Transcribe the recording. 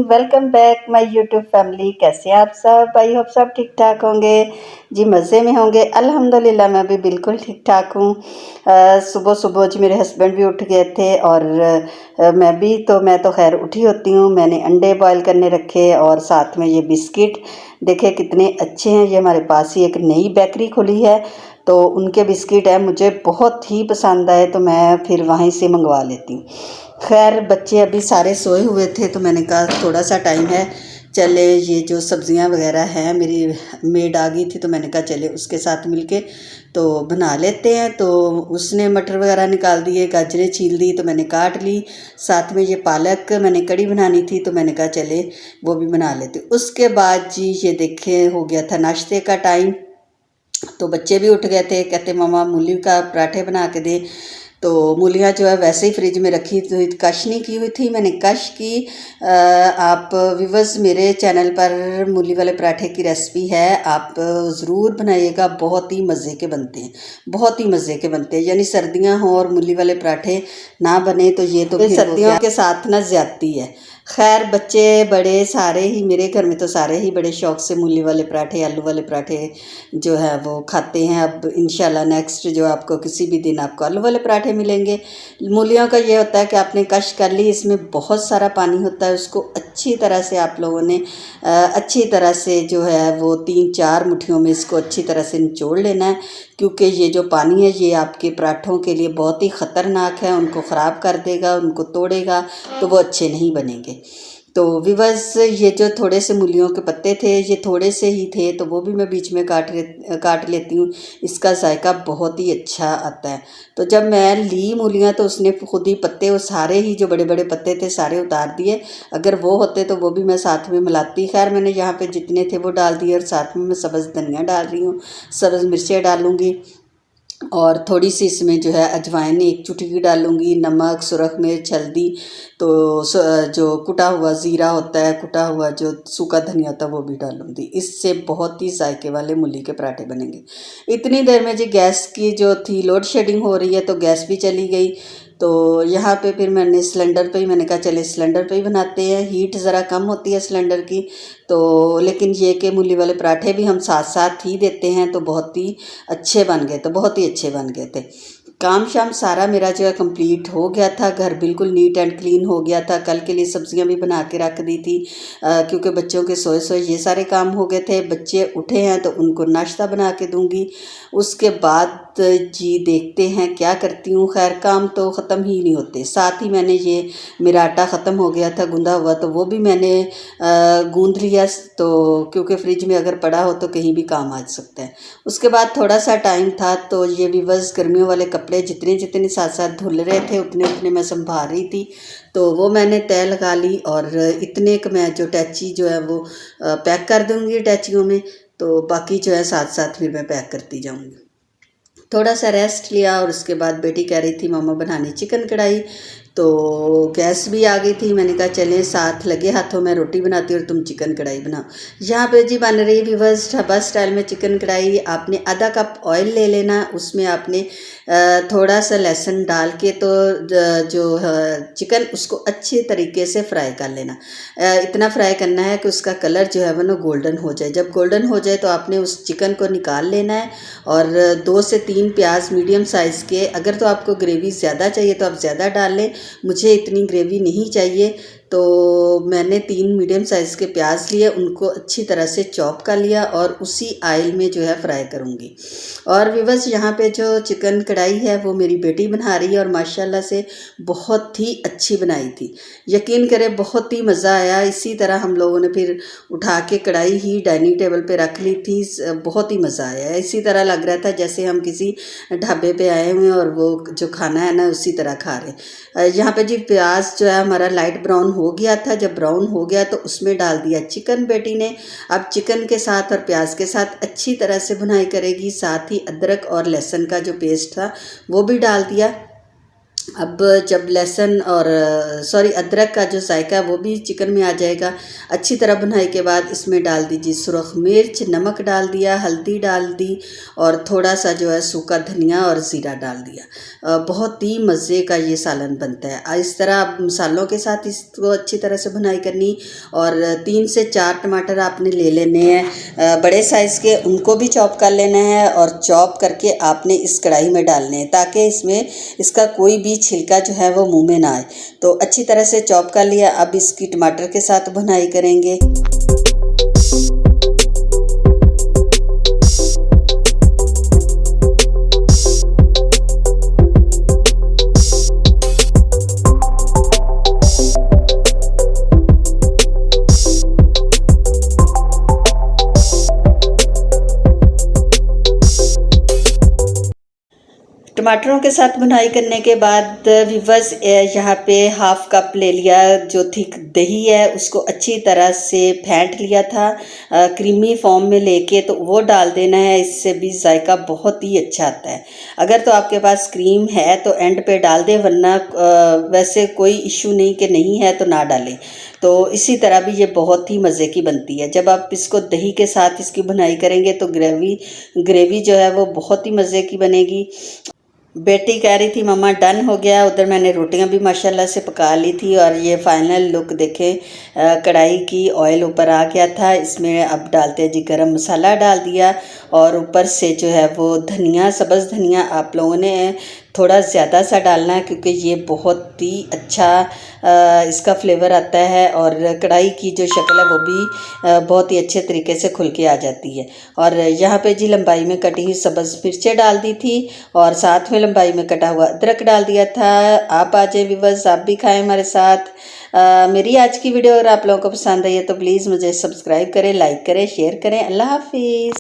Welcome back my YouTube family. कैसे हैं आप सब? आई होप सब ठीक ठाक होंगे जी, मज़े में होंगे। अल्हम्दुलिल्लाह मैं भी बिल्कुल ठीक ठाक हूँ। सुबह सुबह जी मेरे हस्बैंड भी उठ गए थे और मैं तो खैर उठी होती हूँ। मैंने अंडे बॉयल करने रखे और साथ में ये बिस्किट देखे कितने अच्छे हैं। ये हमारे पास ही एक नई बेकरी खुली है तो उनके बिस्किट है, मुझे बहुत ही पसंद आए तो मैं फिर वहीं से मंगवा लेती हूँ। खैर बच्चे अभी सारे सोए हुए थे तो मैंने कहा थोड़ा सा टाइम है, चले ये जो सब्ज़ियां वगैरह हैं, मेरी मेड आ गई थी तो मैंने कहा चले उसके साथ मिलके तो बना लेते हैं। तो उसने मटर वगैरह निकाल दिए, गाजरें छील दी तो मैंने काट ली। साथ में ये पालक मैंने कड़ी बनानी थी तो मैंने कहा चले वो भी बना लेते। उसके बाद जी ये देखे हो गया था नाश्ते का टाइम, तो बच्चे भी उठ गए थे, कहते मम्मा मूली का पराठे बना के दे। तो मूलियाँ जो है वैसे ही फ्रिज में रखी तो कश नहीं की हुई थी, मैंने कश की। आप व्यूअर्स मेरे चैनल पर मूली वाले पराठे की रेसिपी है, आप ज़रूर बनाइएगा, बहुत ही मज़े के बनते हैं, बहुत ही मज़े के बनते हैं। यानी सर्दियाँ हों और मूली वाले पराठे ना बने तो ये तो सर्दियों के साथ ना ज़्यादती है। खैर बच्चे बड़े सारे ही, मेरे घर में तो सारे ही बड़े शौक़ से मूली वाले पराठे, आलू वाले पराठे जो है वो खाते हैं। अब इंशाल्लाह नेक्स्ट जो आपको किसी भी दिन आपको आलू वाले पराठे मिलेंगे। मूलियों का ये होता है कि आपने कश कर ली, इसमें बहुत सारा पानी होता है, उसको अच्छी तरह से आप लोगों ने अच्छी तरह से जो है वो 3-4 मुट्ठियों में इसको अच्छी तरह से निचोड़ लेना है, क्योंकि ये जो पानी है ये आपके पराठों के लिए बहुत ही ख़तरनाक है, उनको ख़राब कर देगा, उनको तोड़ेगा तो वो अच्छे नहीं बनेंगे। तो व्यूअर्स ये जो थोड़े से मूलियों के पत्ते थे, ये थोड़े से ही थे तो वो भी मैं बीच में काट लेती हूँ, इसका जायका बहुत ही अच्छा आता है। तो जब मैं ली मूलियाँ तो उसने खुद ही पत्ते, वो सारे ही जो बड़े बड़े पत्ते थे सारे उतार दिए। अगर वो होते तो वो भी मैं साथ में मिलाती। खैर मैंने यहाँ पे जितने थे वो डाल दिए और साथ में मैं सब्ज़ धनिया डाल रही हूँ, सब्ज़ मिर्चें डालूँगी और थोड़ी सी इसमें जो है अजवाइन 1 चुटकी डालूँगी, नमक, सुरख मिर्च, हल्दी, तो जो कुटा हुआ ज़ीरा होता है, कुटा हुआ जो सूखा धनिया होता है वो भी डालूँगी। इससे बहुत ही जायके वाले मूली के पराठे बनेंगे। इतनी देर में जी गैस की जो थी लोड शेडिंग हो रही है तो गैस भी चली गई। तो यहाँ पे फिर मैंने सिलेंडर पे ही, मैंने कहा चले सिलेंडर पे ही बनाते हैं, हीट ज़रा कम होती है सिलेंडर की। तो लेकिन ये कि मूली वाले पराठे भी हम साथ साथ ही देते हैं तो बहुत ही अच्छे बन गए, तो बहुत ही अच्छे बन गए थे। काम शाम सारा मेरा जो है कंप्लीट हो गया था, घर बिल्कुल नीट एंड क्लीन हो गया था। कल के लिए सब्जियां भी बना के रख दी थी, क्योंकि बच्चों के सोए सोए ये सारे काम हो गए थे। बच्चे उठे हैं तो उनको नाश्ता बना के दूंगी। उसके बाद जी देखते हैं क्या करती हूँ। खैर काम तो ख़त्म ही नहीं होते। साथ ही मैंने ये मेरा आटा ख़त्म हो गया था गूंदा हुआ, तो वो भी मैंने गूंद लिया, तो क्योंकि फ्रिज में अगर पड़ा हो तो कहीं भी काम आ सकता है। उसके बाद थोड़ा सा टाइम था तो ये भी बस गर्मियों वाले कपड़े जितने जितने साथ साथ धुल रहे थे उतने उतने मैं संभाल रही थी, तो वो मैंने तय लगा ली। और इतने का मैं जो अटैची जो है वो पैक कर दूँगी अटैचियों में, तो बाकी जो है साथ साथ फिर मैं पैक करती जाऊँगी। थोड़ा सा रेस्ट लिया और उसके बाद बेटी कह रही थी मामा बनानी चिकन कढ़ाई, तो गैस भी आ गई थी। मैंने कहा चले साथ लगे हाथों मैं रोटी बनाती और तुम चिकन कढ़ाई बनाओ। यहाँ पे जी बन रही व्यूअर्स ढाबा स्टाइल में चिकन कढ़ाई। आपने आधा कप ऑयल ले लेना, उसमें आपने थोड़ा सा लहसुन डाल के तो जो चिकन उसको अच्छे तरीके से फ्राई कर लेना। इतना फ्राई करना है कि उसका कलर जो है वो ना गोल्डन हो जाए। जब गोल्डन हो जाए तो आपने उस चिकन को निकाल लेना है और 2 से 3 प्याज मीडियम साइज़ के, अगर तो आपको ग्रेवी ज़्यादा चाहिए तो आप ज़्यादा डाल लें, मुझे इतनी ग्रेवी नहीं चाहिए तो मैंने 3 मीडियम साइज़ के प्याज लिए, उनको अच्छी तरह से चॉप कर लिया और उसी ऑयल में जो है फ्राई करूँगी। और व्यूअर्स यहाँ पे जो चिकन कढ़ाई है वो मेरी बेटी बना रही है और माशाल्लाह से बहुत ही अच्छी बनाई थी। यकीन करें बहुत ही मज़ा आया। इसी तरह हम लोगों ने फिर उठा के कढ़ाई ही डाइनिंग टेबल पे रख ली थी, बहुत ही मज़ा आया। इसी तरह लग रहा था जैसे हम किसी ढाबे पे आए हुए हैं और वो जो खाना है ना उसी तरह खा रहे। यहाँ पे जी प्याज जो है हमारा लाइट ब्राउन हो गया था। जब ब्राउन हो गया तो उसमें डाल दिया चिकन बेटी ने। अब चिकन के साथ और प्याज के साथ अच्छी तरह से भुनाई करेगी। साथ ही अदरक और लहसुन का जो पेस्ट था वो भी डाल दिया अब जब लहसुन और अदरक का जो जायका है वो भी चिकन में आ जाएगा। अच्छी तरह भुनाई के बाद इसमें डाल दीजिए सुरख मिर्च, नमक डाल दिया, हल्दी डाल दी और थोड़ा सा जो है सूखा धनिया और ज़ीरा डाल दिया। बहुत ही मज़े का ये सालन बनता है। इस तरह आप मसालों के साथ इसको अच्छी तरह से भुनाई करनी और 3 से 4 टमाटर आपने ले लेने हैं बड़े साइज़ के, उनको भी चॉप कर लेना है और चॉप करके आपने इस कढ़ाई में डालने हैं ताकि इसमें इसका कोई भी छिलका जो है वो मुंह में ना आए। तो अच्छी तरह से चॉप कर लिया। अब इसकी टमाटर के साथ भुनाई करेंगे। टमाटरों के साथ भुनाई करने के बाद व्यूअर्स यहाँ पे हाफ़ कप ले लिया जो थिक दही है, उसको अच्छी तरह से फेंट लिया था क्रीमी फॉर्म में लेके, तो वो डाल देना है। इससे भी जायका बहुत ही अच्छा आता है। अगर तो आपके पास क्रीम है तो एंड पे डाल दें, वरना वैसे कोई इशू नहीं कि नहीं है तो ना डालें। तो इसी तरह भी ये बहुत ही मज़े की बनती है। जब आप इसको दही के साथ इसकी भुनाई करेंगे तो ग्रेवी जो है वो बहुत ही मज़े की बनेगी। बेटी कह रही थी मम्मा डन हो गया। उधर मैंने रोटियां भी माशाल्लाह से पका ली थी और ये फाइनल लुक देखें कढ़ाई की, ऑयल ऊपर आ गया था। इसमें अब डालते हैं जी गरम मसाला डाल दिया और ऊपर से जो है वो धनिया, सब्ज़ धनिया आप लोगों ने थोड़ा ज़्यादा सा डालना है क्योंकि ये बहुत ही अच्छा इसका फ्लेवर आता है और कढ़ाई की जो शक्ल है वो भी बहुत ही अच्छे तरीके से खुल के आ जाती है। और यहाँ पे जी लंबाई में कटी हुई सब्ज़ मिर्चें डाल दी थी और साथ में लंबाई में कटा हुआ अदरक डाल दिया था। आप आ जाए व्यूअर्स, आप भी खाएं हमारे साथ। मेरी आज की वीडियो अगर आप लोगों को पसंद आई है तो प्लीज़ मुझे सब्सक्राइब करें, लाइक करें, शेयर करें। अल्लाह हाफिज़।